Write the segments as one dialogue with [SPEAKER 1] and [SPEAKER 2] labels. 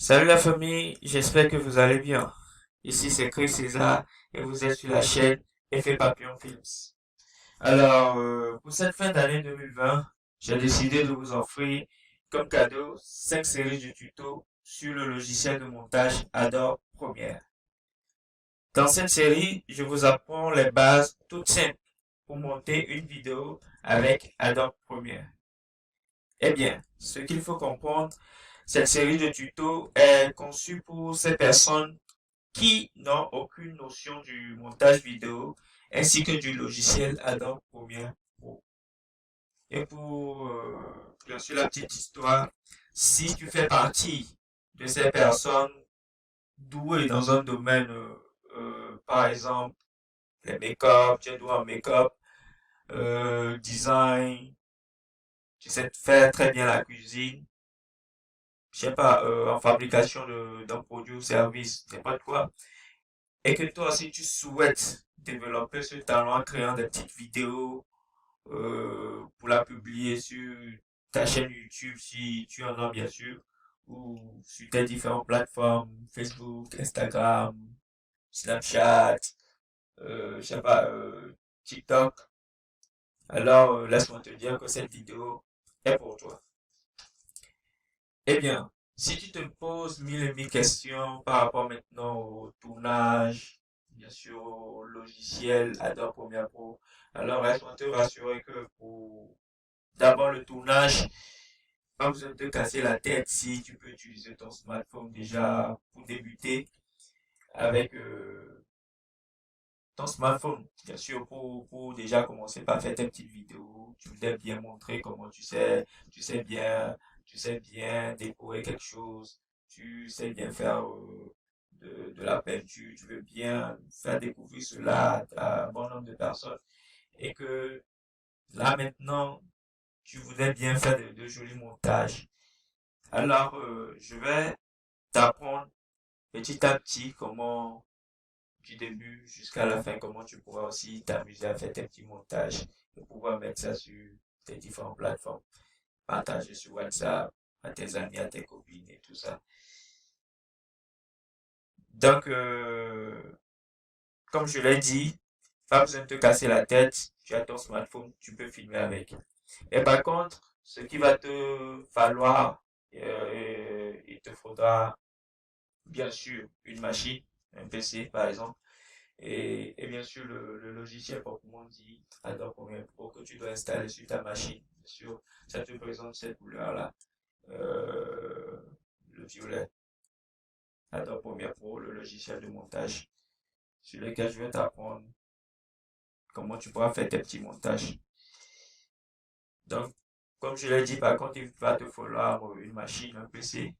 [SPEAKER 1] Salut la famille, j'espère que vous allez bien. Ici c'est Chris César et vous êtes sur la chaîne Effet Papillon Films. Alors, pour cette fin d'année 2020, j'ai décidé de vous offrir comme cadeau 5 séries de tutos sur le logiciel de montage Adobe Premiere. Dans cette série, je vous apprends les bases toutes simples pour monter une vidéo avec Adobe Premiere. Eh bien, ce qu'il faut comprendre, cette série de tutos est conçue pour ces personnes qui n'ont aucune notion du montage vidéo ainsi que du logiciel Adobe Premiere Pro. Et pour bien sûr la petite histoire, si tu fais partie de ces personnes douées dans un domaine, par exemple les make-up, tu es doué en make-up, design, tu sais faire très bien la cuisine, je sais pas, en fabrication d'un produit ou service, n'importe quoi, et que toi aussi tu souhaites développer ce talent en créant des petites vidéos pour la publier sur ta chaîne YouTube si tu en as bien sûr, ou sur tes différentes plateformes, Facebook, Instagram, Snapchat, je sais pas, TikTok. Alors laisse-moi te dire que cette vidéo est pour toi. Eh bien, si tu te poses mille et mille questions par rapport maintenant au tournage, bien sûr au logiciel Adobe Premiere Pro, alors laisse-moi te rassurer que pour d'abord le tournage, pas besoin de te casser la tête si tu peux utiliser ton smartphone déjà pour débuter avec ton smartphone. Bien sûr, pour déjà commencer par faire tes petites vidéos, tu voudrais bien montrer comment tu sais bien décorer quelque chose, tu sais bien faire de la peinture, tu veux bien faire découvrir cela à un bon nombre de personnes et que là maintenant, tu voudrais bien faire de jolis montages. Alors, je vais t'apprendre petit à petit comment du début jusqu'à la fin, comment tu pourras aussi t'amuser à faire tes petits montages et pouvoir mettre ça sur tes différentes plateformes, partager sur WhatsApp à tes amis, à tes copines et tout ça. Donc, comme je l'ai dit, pas besoin de te casser la tête, tu as ton smartphone, tu peux filmer avec. Et par contre, ce qui va te falloir, il te faudra bien sûr une machine, un PC par exemple, et bien sûr le logiciel proprement dit Adobe Premiere Pro que tu dois installer sur ta machine. Bien sûr, ça te présente cette couleur-là, euh, le violet. Adobe Premiere Pro, le logiciel de montage sur lequel je vais t'apprendre comment tu pourras faire tes petits montages. Donc, comme je l'ai dit, par contre, il va te falloir une machine, un PC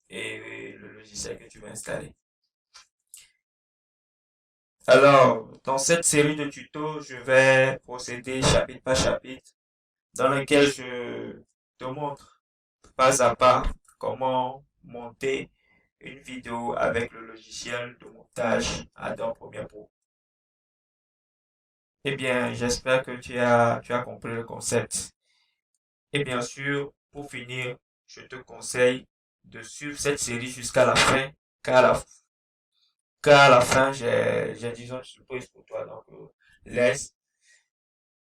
[SPEAKER 1] et le logiciel que tu vas installer. Alors, dans cette série de tutos, je vais procéder chapitre par chapitre dans lequel je te montre pas à pas comment monter une vidéo avec le logiciel de montage Adobe Premiere Pro. Eh bien, j'espère que tu as compris le concept. Et bien sûr, pour finir, je te conseille de suivre cette série jusqu'à la fin, car à la fin, disons une surprise pour toi. Donc, laisse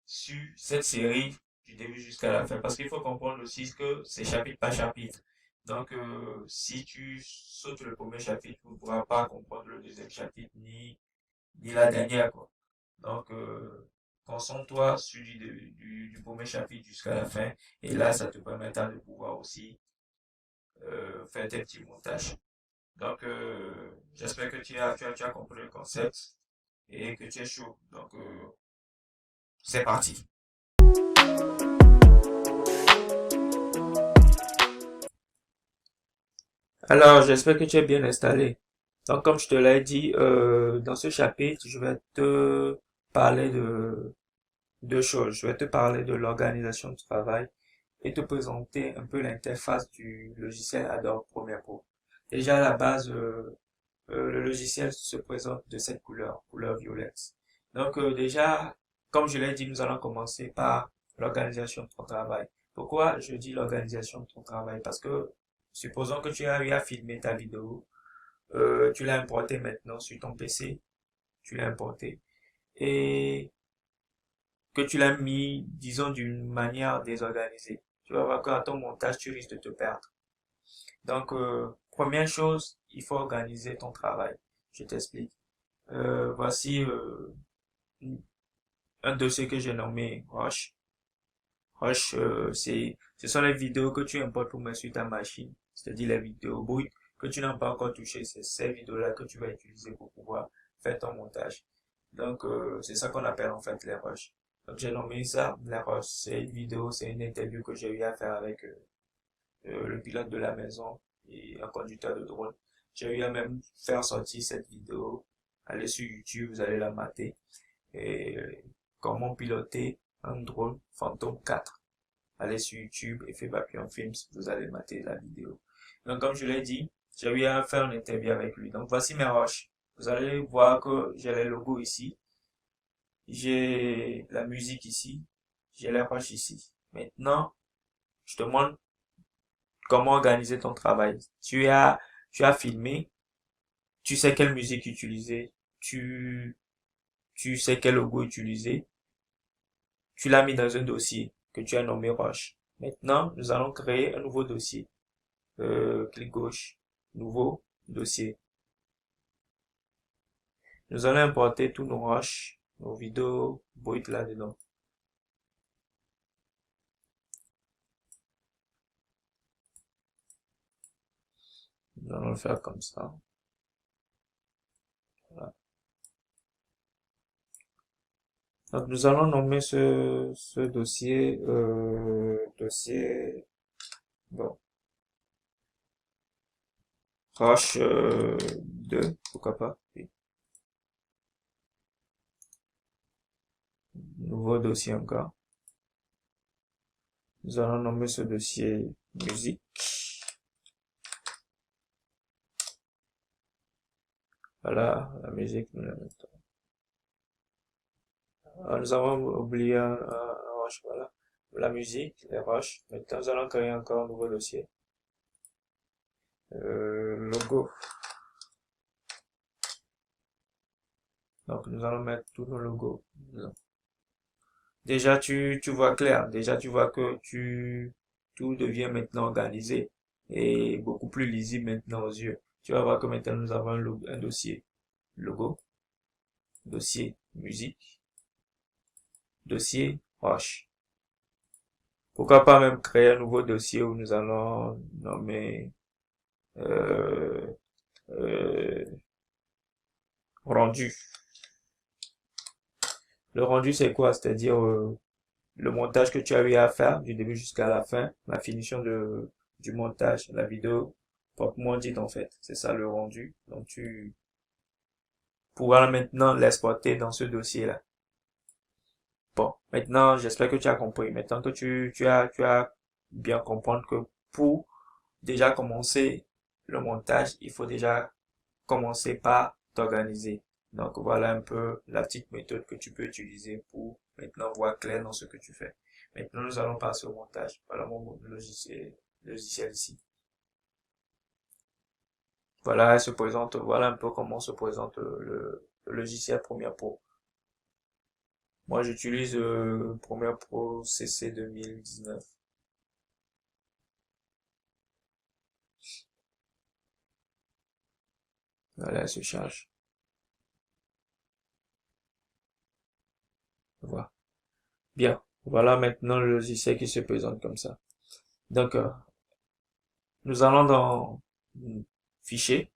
[SPEAKER 1] sur cette série du début jusqu'à la fin. Parce qu'il faut comprendre aussi que c'est chapitre par chapitre. Donc, si tu sautes le premier chapitre, tu ne pourras pas comprendre le deuxième chapitre ni la dernière, quoi. Donc, concentre-toi sur du premier chapitre jusqu'à la fin. Et là, ça te permettra de pouvoir aussi faire tes petits montages. Donc, j'espère que tu as compris le concept et que tu es chaud. Donc, c'est parti. Alors, j'espère que tu es bien installé. Donc, comme je te l'ai dit, dans ce chapitre, je vais te parler de deux choses. Je vais te parler de l'organisation du travail et te présenter un peu l'interface du logiciel Adobe Premiere Pro. Déjà, à la base, le logiciel se présente de cette couleur, couleur violette. Donc, déjà, comme je l'ai dit, nous allons commencer par l'organisation de ton travail. Pourquoi je dis l'organisation de ton travail? Parce que Supposons que tu as eu à filmer ta vidéo, tu l'as importé maintenant sur ton PC, tu l'as importé, et que tu l'as mis, disons, d'une manière désorganisée. Tu vas voir qu'à ton montage, tu risques de te perdre. Donc, première chose, il faut organiser ton travail. Je t'explique. Voici un dossier que j'ai nommé Rush. Rush, ce sont les vidéos que tu importes pour mettre sur ta machine, c'est-à-dire les vidéos brutes que tu n'as pas encore touchées. C'est ces vidéos-là que tu vas utiliser pour pouvoir faire ton montage. Donc, c'est ça qu'on appelle en fait les rushs. Donc, j'ai nommé ça les rushs. C'est une vidéo, c'est une interview que j'ai eu à faire avec le pilote de la maison et un conducteur de drone. J'ai eu à même faire sortir cette vidéo. Allez sur YouTube, vous allez la mater. Et comment piloter un drone Phantom 4. Allez sur YouTube et fait Papillon Films, vous allez mater la vidéo. Donc comme je l'ai dit, j'ai eu à faire une interview avec lui. Donc voici mes rushs. Vous allez voir que j'ai les logos ici. J'ai la musique ici. J'ai les rushs ici. Maintenant, je te montre comment organiser ton travail. Tu as filmé, tu sais quelle musique utiliser, tu sais quel logo utiliser, tu l'as mis dans un dossier que tu as nommé Rush. Maintenant, nous allons créer un nouveau dossier. Clic gauche, nouveau dossier. Nous allons importer tous nos Rush, nos vidéos brutes là-dedans. Nous allons le faire comme ça. Voilà. Donc, nous allons nommer ce dossier, bon, Rush 2, pourquoi pas. Oui. Nouveau dossier encore. Nous allons nommer ce dossier musique. Voilà, la musique, nous la mettons. Nous avons oublié un rush, voilà. La musique, les rushs. Maintenant, nous allons créer encore un nouveau dossier. Logo. Donc, nous allons mettre tous nos logos. Déjà, tu vois clair. Déjà, tu vois que tout devient maintenant organisé et beaucoup plus lisible maintenant aux yeux. Tu vas voir que maintenant, nous avons un dossier logo, dossier musique, dossier rush. Pourquoi pas même créer un nouveau dossier où nous allons nommer rendu. Le rendu, c'est quoi? C'est-à-dire le montage que tu as eu à faire du début jusqu'à la fin, la finition du montage, la vidéo, proprement dit en fait. C'est ça le rendu. Donc tu pourras maintenant l'exporter dans ce dossier-là. Bon, maintenant, j'espère que tu as compris. Maintenant que tu as bien comprendre que pour déjà commencer le montage, il faut déjà commencer par t'organiser. Donc voilà un peu la petite méthode que tu peux utiliser pour maintenant voir clair dans ce que tu fais. Maintenant, nous allons passer au montage. Voilà mon logiciel ici. Voilà, voilà un peu comment se présente le logiciel Premiere Pro. Moi, j'utilise Premiere Pro CC 2019. Voilà, elle se charge. Voilà. Bien. Voilà maintenant le logiciel qui se présente comme ça. Donc, nous allons dans Fichier,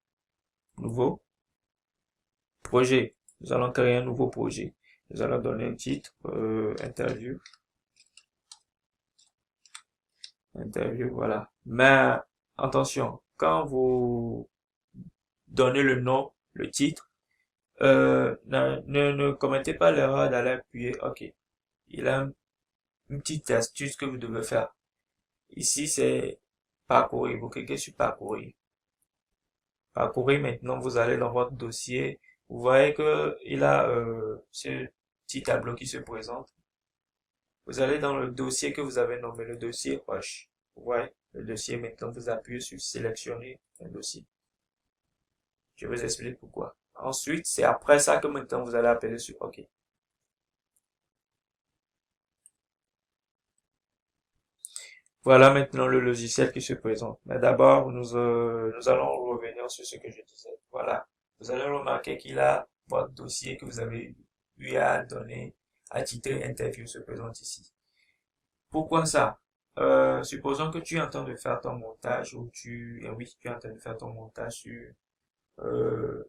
[SPEAKER 1] Nouveau, Projet. Nous allons créer un nouveau projet. Nous allons donner un titre, Interview. Interview, voilà. Mais attention, quand vous donnez le nom, le titre, ne commettez pas l'erreur d'aller appuyer OK. Il a une petite astuce que vous devez faire. Ici, c'est parcourir. Vous cliquez sur parcourir. Parcourir, maintenant, vous allez dans votre dossier. Vous voyez que il a ce petit tableau qui se présente. Vous allez dans le dossier que vous avez nommé le dossier Rush. Vous voyez, le dossier. Maintenant, vous appuyez sur sélectionner un dossier. Je vous explique pourquoi. Ensuite, c'est après ça que maintenant vous allez appeler sur OK. Voilà maintenant le logiciel qui se présente. Mais d'abord, nous allons revenir sur ce que je disais. Voilà. Vous allez remarquer qu'il a votre dossier que vous avez eu à donner, à titrer interview se présente ici. Pourquoi ça? Supposons que tu es en train de faire ton montage ou oui, tu es en train de faire ton montage sur euh,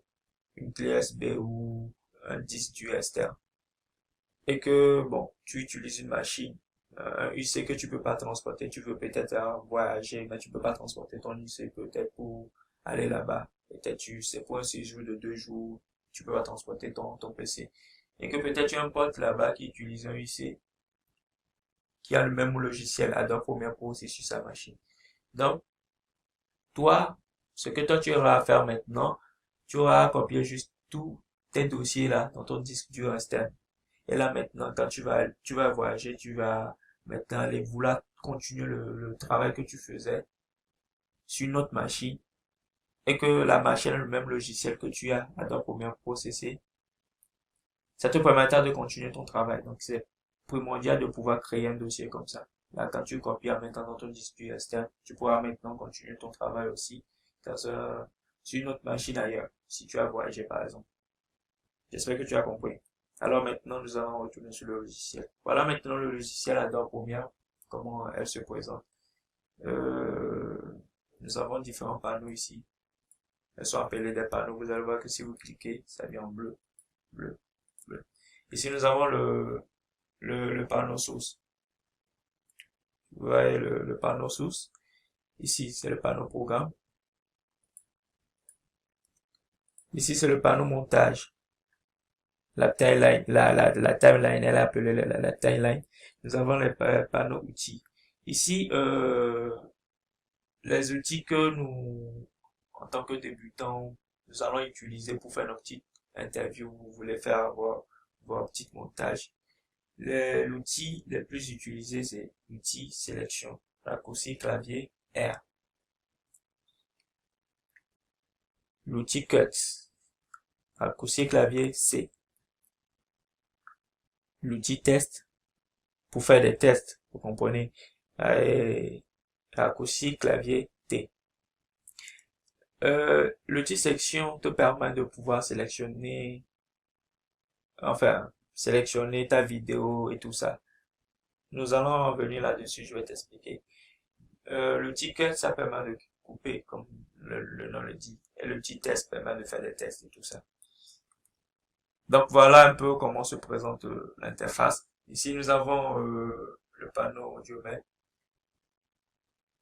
[SPEAKER 1] une clé USB ou un disque dur externe et que bon, tu utilises une machine, un UC que tu peux pas transporter, tu veux peut-être voyager, mais tu peux pas transporter ton UC peut-être pour aller là-bas. Peut-être c'est pour un séjour de 2 jours, tu peux pas transporter ton PC. Et que peut-être tu as un pote là-bas qui utilise un UC qui a le même logiciel Adobe Premiere Pro aussi sur sa machine. Donc, toi, ce que toi tu auras à faire maintenant, tu auras à copier juste tous tes dossiers là dans ton disque dur externe. Et là maintenant, quand tu vas voyager, tu vas maintenant aller vouloir continuer le travail que tu faisais sur une autre machine et que la machine a le même logiciel que tu as Adobe Premiere Pro CC, ça te permettra de continuer ton travail. Donc c'est primordial de pouvoir créer un dossier comme ça. Là, quand tu copies en mettant dans ton disque dur externe, tu pourras maintenant continuer ton travail aussi sur une autre machine ailleurs, si tu as voyagé par exemple. J'espère que tu as compris. Alors maintenant, nous allons retourner sur le logiciel. Voilà maintenant le logiciel Adobe Premiere, comment elle se présente. Euh, Nous avons différents panneaux ici. Elles sont appelées des panneaux. Vous allez voir que si vous cliquez, ça vient en bleu, bleu, bleu. Ici, nous avons le panneau source. Vous voyez le panneau source. Ici, c'est le panneau programme. Ici, c'est le panneau montage. La timeline, la timeline, elle est appelée la timeline. Nous avons les panneaux outils. Ici, les outils que nous, en tant que débutants, nous allons utiliser pour faire nos petites interviews, vous voulez faire vos petits montages. L'outil le plus utilisé, c'est l'outil sélection, raccourci clavier R. L'outil cut, raccourci clavier C. L'outil test, pour faire des tests, vous comprenez, raccourci clavier T. L'outil section te permet de pouvoir sélectionner ta vidéo et tout ça. Nous allons revenir là-dessus, je vais t'expliquer. L'outil cut, ça permet de couper, comme le nom le dit. Et l'outil test permet de faire des tests et tout ça. Donc voilà un peu comment se présente l'interface. Ici, nous avons le panneau audio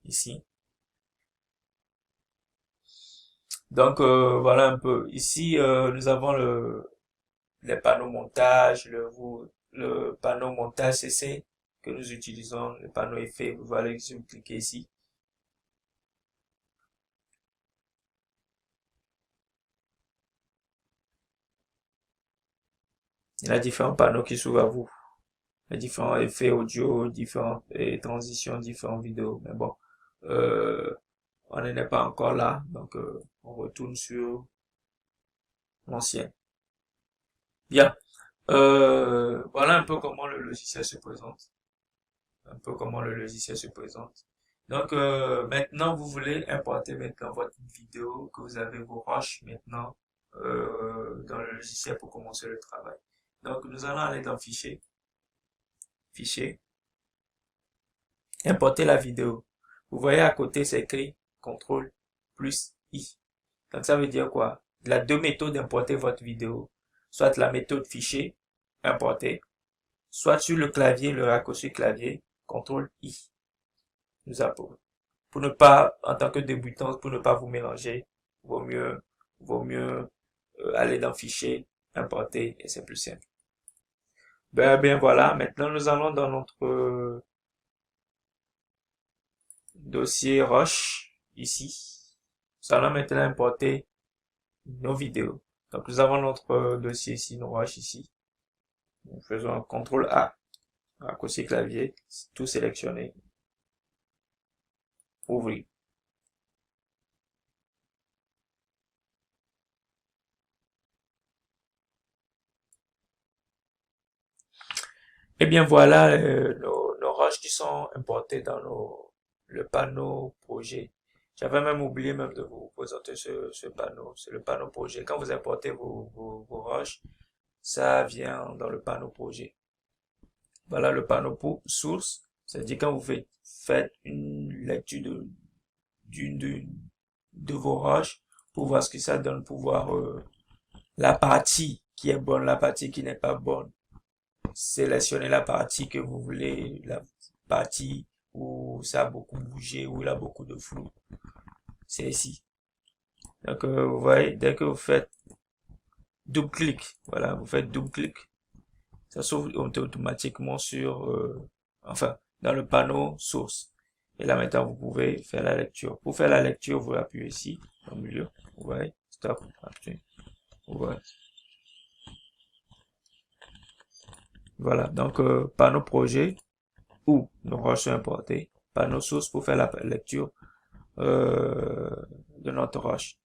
[SPEAKER 1] ici. Donc voilà un peu. Ici, nous avons les panneaux montage, le panneau montage CC que nous utilisons, le panneau effet. Vous voyez, si vous cliquez ici. Il y a différents panneaux qui s'ouvrent à vous. Les différents effets audio, différentes transitions, différentes vidéos. Mais bon, on n'en est pas encore là. Donc, on retourne sur l'ancien. Bien. Voilà un peu comment le logiciel se présente. Un peu comment le logiciel se présente. Donc, maintenant, vous voulez importer maintenant votre vidéo, que vous avez vos roches maintenant dans le logiciel pour commencer le travail. Donc, nous allons aller dans Fichier. Fichier. Importer la vidéo. Vous voyez à côté, c'est écrit CTRL plus I. Donc, ça veut dire quoi? Il y a deux méthodes d'importer votre vidéo. Soit la méthode fichier, importer, soit sur le clavier, le raccourci clavier, CTRL I. Nous avons, pour ne pas, en tant que débutant, pour ne pas vous mélanger, vaut mieux aller dans Fichier, importer, et c'est plus simple. Ben voilà, maintenant nous allons dans notre dossier Roche, ici. Nous allons maintenant importer nos vidéos. Donc nous avons notre dossier ici, nos roches ici. Nous faisons un CTRL A, raccourci clavier, tout sélectionné. ouvrir. Et bien voilà nos roches qui sont importées dans le panneau projet. J'avais même oublié même de vous présenter ce panneau. C'est le panneau projet. Quand vous importez vos roches, ça vient dans le panneau projet. Voilà le panneau pour source. C'est-à-dire quand vous faites une lecture d'une de vos roches pour voir ce que ça donne, pour voir la partie qui est bonne, la partie qui n'est pas bonne. Sélectionnez la partie que vous voulez, la partie où ça a beaucoup bougé, où il a beaucoup de flou. C'est ici. Donc, vous voyez, dès que vous faites double-clic, voilà, vous faites double-clic, ça s'ouvre automatiquement sur, enfin, dans le panneau source. Et là, maintenant, vous pouvez faire la lecture. Pour faire la lecture, vous appuyez ici, au milieu, vous voyez, stop, appuyez, vous voyez. Voilà, donc, panneau projet, ou nos roches sont importées, panneau source pour faire la lecture de notre roche.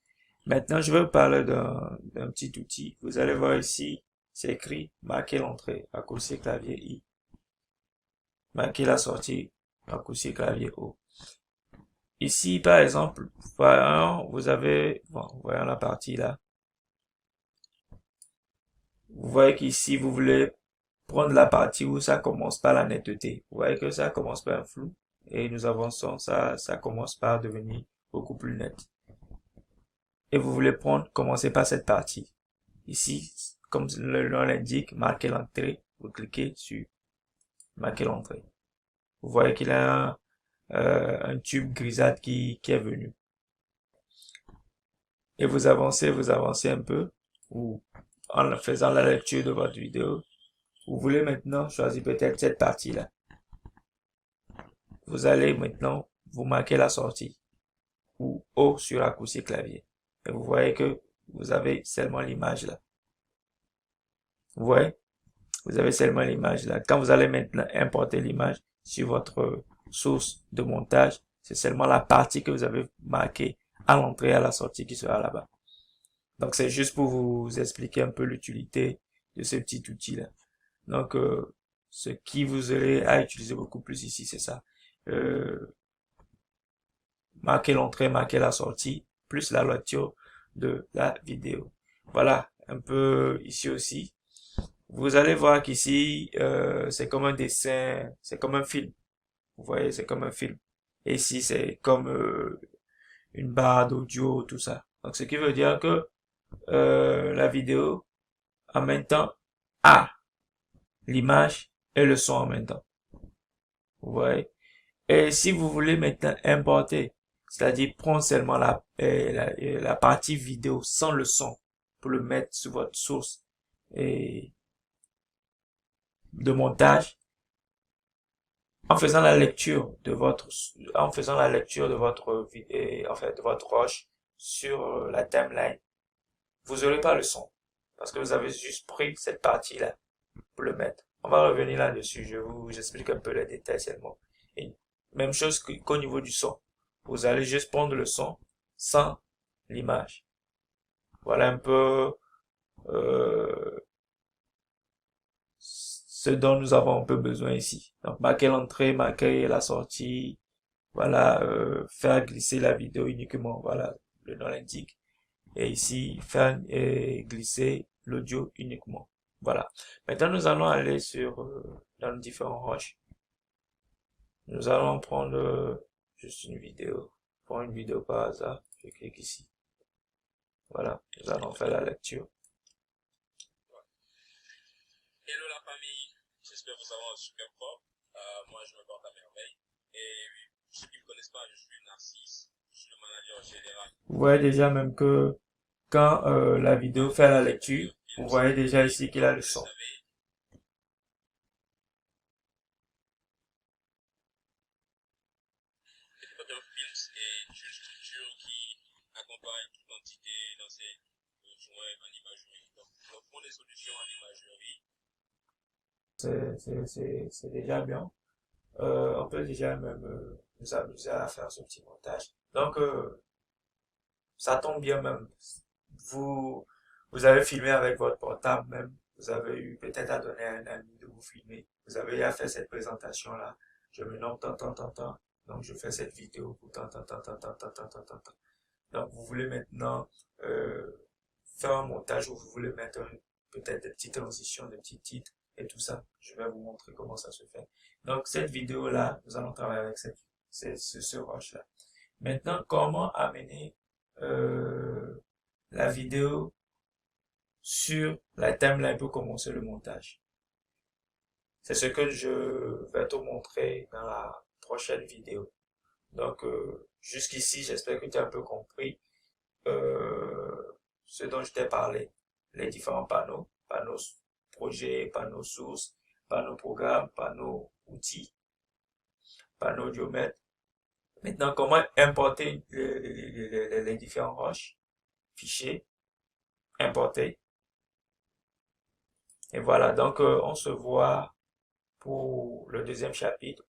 [SPEAKER 1] Maintenant, je vais vous parler d'un petit outil. Vous allez voir ici, c'est écrit marquer l'entrée, raccourci clavier I. Marquer la sortie, raccourci clavier O. Ici, par exemple, voyons, vous avez, bon, voyons la partie là. Vous voyez qu'ici, vous voulez prendre la partie où ça commence par la netteté. Vous voyez que ça commence par un flou. Et nous avançons, ça commence par devenir beaucoup plus net. Et vous voulez commencer par cette partie. Ici, comme le nom l'indique, marquer l'entrée. Vous cliquez sur marquer l'entrée. Vous voyez qu'il y a un tube grisâtre qui est venu. Et vous avancez un peu, ou en faisant la lecture de votre vidéo, vous voulez maintenant choisir peut-être cette partie-là. Vous allez maintenant vous marquer la sortie, ou O sur raccourci clavier. Et vous voyez que vous avez seulement l'image là. Vous voyez? Vous avez seulement l'image là. Quand vous allez maintenant importer l'image sur votre source de montage, c'est seulement la partie que vous avez marquée à l'entrée et à la sortie qui sera là-bas. Donc c'est juste pour vous expliquer un peu l'utilité de ce petit outil là. Donc ce qui vous aurez à utiliser beaucoup plus ici, c'est ça. Marquer l'entrée, marquer la sortie, plus la lecture de la vidéo. Voilà, un peu ici aussi. Vous allez voir qu'ici, c'est comme un dessin, c'est comme un film. Vous voyez, c'est comme un film. Et ici, c'est comme une barre d'audio, tout ça. Donc, ce qui veut dire que la vidéo, en même temps, a l'image et le son en même temps. Vous voyez. Et si vous voulez maintenant importer, c'est-à-dire prendre seulement la partie vidéo sans le son pour le mettre sur votre source et de montage, en faisant la lecture de votre de votre roche sur la timeline, vous n'aurez pas le son parce que vous avez juste pris cette partie là pour le mettre. On va revenir là-dessus, j'explique un peu les détails seulement. Et même chose qu'au niveau du son, vous allez juste prendre le son sans l'image. Voilà un peu ce dont nous avons un peu besoin ici. Donc marquer l'entrée, marquer la sortie, voilà, faire glisser la vidéo uniquement, voilà, le nom l'indique. Et ici, faire glisser l'audio uniquement. Voilà. Maintenant, nous allons aller dans les différents roches. Nous allons prendre juste une vidéo. Prends une vidéo par hasard. Je clique ici. Voilà. Nous allons faire la lecture.
[SPEAKER 2] Hello la famille, j'espère que vous avez un super propre. Moi je me porte à merveille. Et ceux qui ne me connaissent pas, je suis Narcisse, je suis le manager général.
[SPEAKER 1] Vous voyez déjà même que quand la vidéo fait la lecture, vous voyez déjà ici qu'il a le son.
[SPEAKER 2] C'est un film et une structure qui accompagne toute entité dans ses besoins en imagerie. Donc, pour les solutions en imagerie,
[SPEAKER 1] C'est déjà bien. On peut déjà même nous amuser à faire ce petit montage. Donc, ça tombe bien même. Vous, vous avez filmé avec votre portable même. Vous avez eu peut-être à donner à un ami de vous filmer. Vous avez eu à faire cette présentation-là. Je me nomme tant, tant, tant, tant. Donc, je fais cette vidéo pour tant, tant, tant, tant, tant, tant, tant, tant, tant, tant. Donc, vous voulez maintenant faire un montage où vous voulez mettre peut-être des petites transitions, des petits titres et tout ça. Je vais vous montrer comment ça se fait. Donc, cette vidéo-là, nous allons travailler avec ce rush-là. Maintenant, comment amener la vidéo sur la timeline pour commencer le montage. C'est ce que je vais te montrer dans la prochaine vidéo. Donc, jusqu'ici, j'espère que tu as un peu compris ce dont je t'ai parlé. Les différents panneaux, panneaux projets, panneaux sources, panneaux programmes, panneaux outils, panneaux diomètres. Maintenant, comment importer les différents rushs, fichiers, importer. Et voilà, donc on se voit pour le deuxième chapitre